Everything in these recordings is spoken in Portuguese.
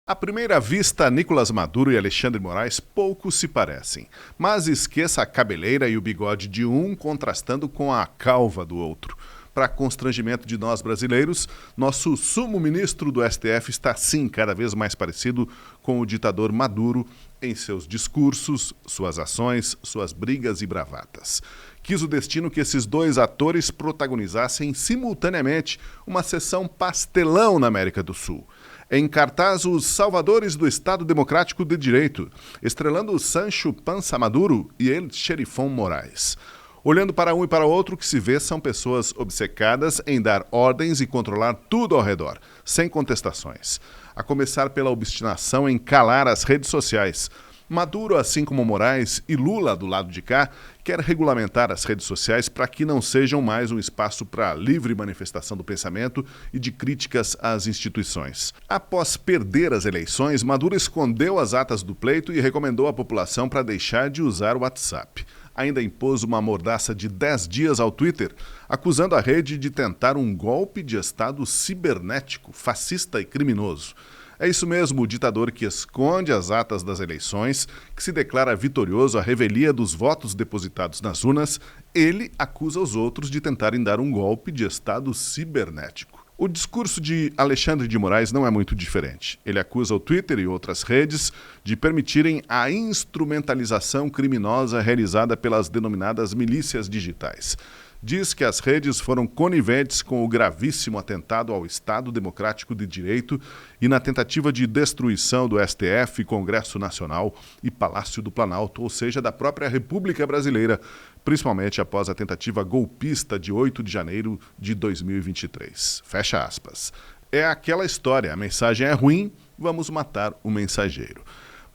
À primeira vista, Nicolás Maduro e Alexandre Moraes pouco se parecem, mas esqueça a cabeleira e o bigode de um contrastando com a calva do outro. Para constrangimento de nós brasileiros, nosso sumo ministro do STF está sim cada vez mais parecido com o ditador Maduro em seus discursos, suas ações, suas brigas e bravatas. Quis o destino que esses dois atores protagonizassem simultaneamente uma sessão pastelão na América do Sul. Em cartaz, os salvadores do Estado Democrático de Direito, estrelando Sancho Panza Maduro e El Xerifão Moraes. Olhando para um e para o outro, o que se vê são pessoas obcecadas em dar ordens e controlar tudo ao redor, sem contestações. A começar pela obstinação em calar as redes sociais. Maduro, assim como Moraes e Lula do lado de cá, quer regulamentar as redes sociais para que não sejam mais um espaço para livre manifestação do pensamento e de críticas às instituições. Após perder as eleições, Maduro escondeu as atas do pleito e recomendou à população para deixar de usar o WhatsApp. Ainda impôs uma mordaça de 10 dias ao Twitter, acusando a rede de tentar um golpe de Estado cibernético, fascista e criminoso. É isso mesmo, o ditador que esconde as atas das eleições, que se declara vitorioso à revelia dos votos depositados nas urnas, ele acusa os outros de tentarem dar um golpe de Estado cibernético. O discurso de Alexandre de Moraes não é muito diferente. Ele acusa o Twitter e outras redes de permitirem a instrumentalização criminosa realizada pelas denominadas milícias digitais. Diz que as redes foram coniventes com o gravíssimo atentado ao Estado Democrático de Direito e na tentativa de destruição do STF, Congresso Nacional e Palácio do Planalto, ou seja, da própria República Brasileira, principalmente após a tentativa golpista de 8 de janeiro de 2023. Fecha aspas. É aquela história, a mensagem é ruim, vamos matar o mensageiro.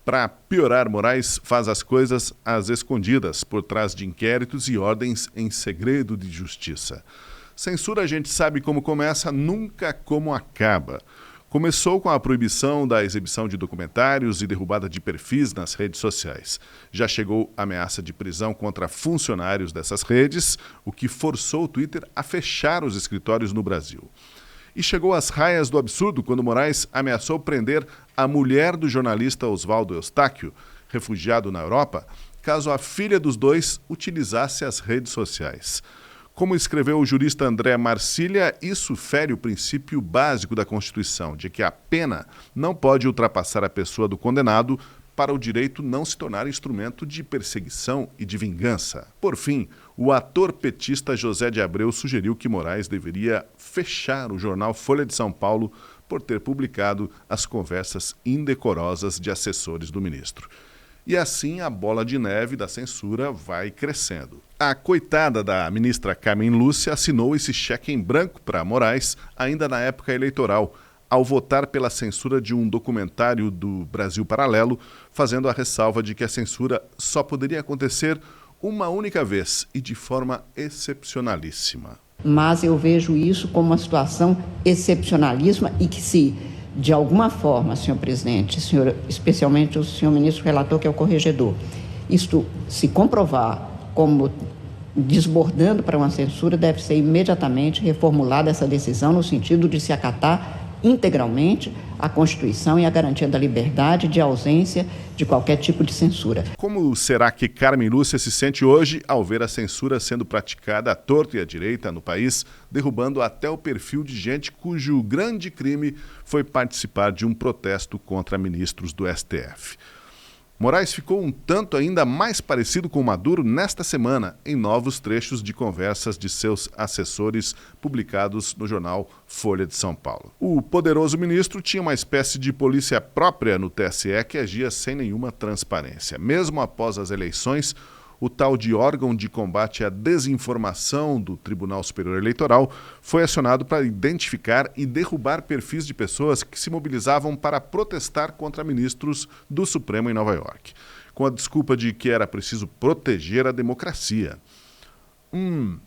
Para piorar, Moraes faz as coisas às escondidas, por trás de inquéritos e ordens em segredo de justiça. Censura a gente sabe como começa, nunca como acaba. Começou com a proibição da exibição de documentários e derrubada de perfis nas redes sociais. Já chegou a ameaça de prisão contra funcionários dessas redes, o que forçou o Twitter a fechar os escritórios no Brasil. E chegou às raias do absurdo quando Moraes ameaçou prender a mulher do jornalista Oswaldo Eustáquio, refugiado na Europa, caso a filha dos dois utilizasse as redes sociais. Como escreveu o jurista André Marcília, isso fere o princípio básico da Constituição, de que a pena não pode ultrapassar a pessoa do condenado para o direito não se tornar instrumento de perseguição e de vingança. Por fim, o ator petista José de Abreu sugeriu que Moraes deveria fechar o jornal Folha de São Paulo por ter publicado as conversas indecorosas de assessores do ministro. E assim a bola de neve da censura vai crescendo. A coitada da ministra Carmen Lúcia assinou esse cheque em branco para Moraes ainda na época eleitoral, ao votar pela censura de um documentário do Brasil Paralelo, fazendo a ressalva de que a censura só poderia acontecer uma única vez e de forma excepcionalíssima. Mas eu vejo isso como uma situação excepcionalíssima e que se, de alguma forma, senhor presidente, especialmente o senhor ministro relator, que é o corregedor, isto se comprovar como desbordando para uma censura, deve ser imediatamente reformulada essa decisão no sentido de se acatar integralmente a Constituição e a garantia da liberdade de ausência de qualquer tipo de censura. Como será que Carmen Lúcia se sente hoje ao ver a censura sendo praticada à torto e à direita no país, derrubando até o perfil de gente cujo grande crime foi participar de um protesto contra ministros do STF? Moraes ficou um tanto ainda mais parecido com Maduro nesta semana, em novos trechos de conversas de seus assessores publicados no jornal Folha de São Paulo. O poderoso ministro tinha uma espécie de polícia própria no TSE que agia sem nenhuma transparência. Mesmo após as eleições, o tal de órgão de combate à desinformação do Tribunal Superior Eleitoral foi acionado para identificar e derrubar perfis de pessoas que se mobilizavam para protestar contra ministros do Supremo em Nova York, com a desculpa de que era preciso proteger a democracia.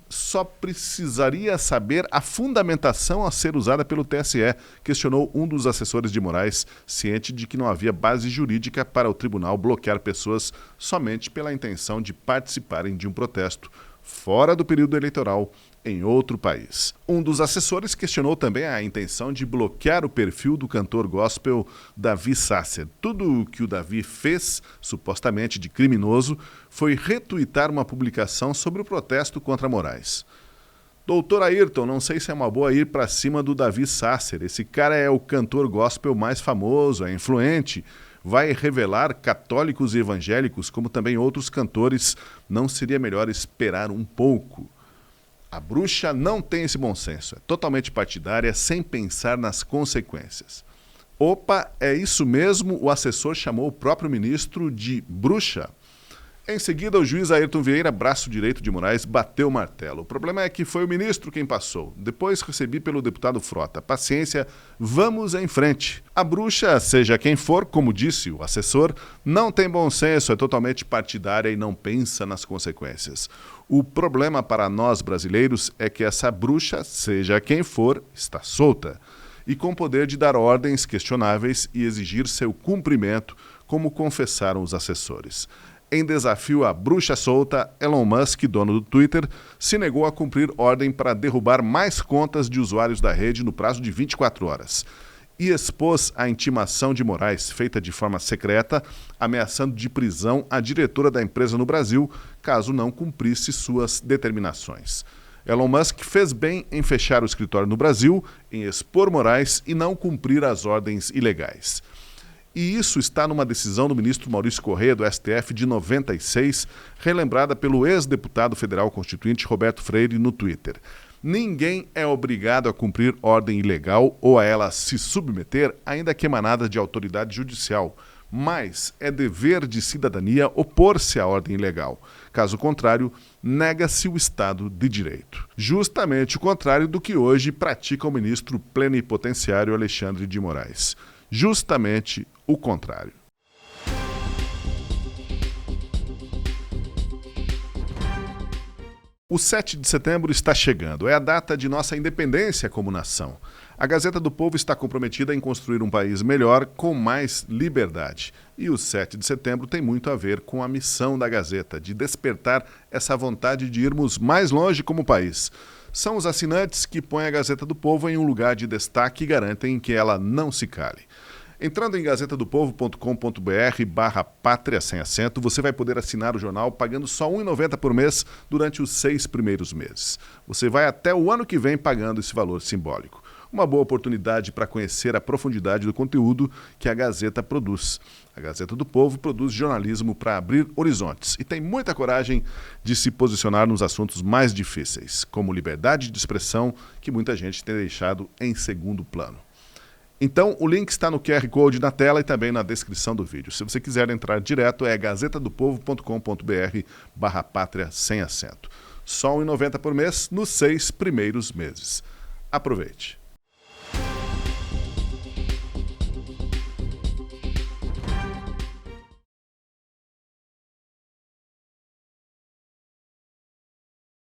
Só precisaria saber a fundamentação a ser usada pelo TSE, questionou um dos assessores de Moraes, ciente de que não havia base jurídica para o tribunal bloquear pessoas somente pela intenção de participarem de um protesto fora do período eleitoral em outro país. Um dos assessores questionou também a intenção de bloquear o perfil do cantor gospel Davi Sasser. Tudo o que o Davi fez, supostamente de criminoso, foi retuitar uma publicação sobre o protesto contra Moraes. Doutor Ayrton, não sei se é uma boa ir para cima do Davi Sasser. Esse cara é o cantor gospel mais famoso, é influente, vai revelar católicos e evangélicos, como também outros cantores. Não seria melhor esperar um pouco? A bruxa não tem esse bom senso, é totalmente partidária, sem pensar nas consequências. Opa, é isso mesmo? O assessor chamou o próprio ministro de bruxa? Em seguida, o juiz Ayrton Vieira, braço direito de Moraes, bateu o martelo. O problema é que foi o ministro quem passou. Depois recebi pelo deputado Frota. Paciência, vamos em frente. A bruxa, seja quem for, como disse o assessor, não tem bom senso, é totalmente partidária e não pensa nas consequências. O problema para nós brasileiros é que essa bruxa, seja quem for, está solta e com poder de dar ordens questionáveis e exigir seu cumprimento, como confessaram os assessores. Em desafio à bruxa solta, Elon Musk, dono do Twitter, se negou a cumprir ordem para derrubar mais contas de usuários da rede no prazo de 24 horas. E expôs a intimação de Moraes, feita de forma secreta, ameaçando de prisão a diretora da empresa no Brasil, caso não cumprisse suas determinações. Elon Musk fez bem em fechar o escritório no Brasil, em expor Moraes e não cumprir as ordens ilegais. E isso está numa decisão do ministro Maurício Correia, do STF, de 96, relembrada pelo ex-deputado federal constituinte Roberto Freire no Twitter. Ninguém é obrigado a cumprir ordem ilegal ou a ela se submeter, ainda que emanada de autoridade judicial, mas é dever de cidadania opor-se à ordem ilegal. Caso contrário, nega-se o Estado de Direito. Justamente o contrário do que hoje pratica o ministro plenipotenciário Alexandre de Moraes. Justamente o contrário. O 7 de setembro está chegando. É a data de nossa independência como nação. A Gazeta do Povo está comprometida em construir um país melhor, com mais liberdade. E o 7 de setembro tem muito a ver com a missão da Gazeta, de despertar essa vontade de irmos mais longe como país. São os assinantes que põem a Gazeta do Povo em um lugar de destaque e garantem que ela não se cale. Entrando em gazetadopovo.com.br/pátria sem acento, você vai poder assinar o jornal pagando só R$ 1,90 por mês durante os 6 primeiros meses. Você vai até o ano que vem pagando esse valor simbólico. Uma boa oportunidade para conhecer a profundidade do conteúdo que a Gazeta produz. A Gazeta do Povo produz jornalismo para abrir horizontes e tem muita coragem de se posicionar nos assuntos mais difíceis, como liberdade de expressão, que muita gente tem deixado em segundo plano. Então, o link está no QR Code na tela e também na descrição do vídeo. Se você quiser entrar direto, é gazetadopovo.com.br/pátria sem acento. Só R$ 1,90 por mês nos 6 primeiros meses. Aproveite!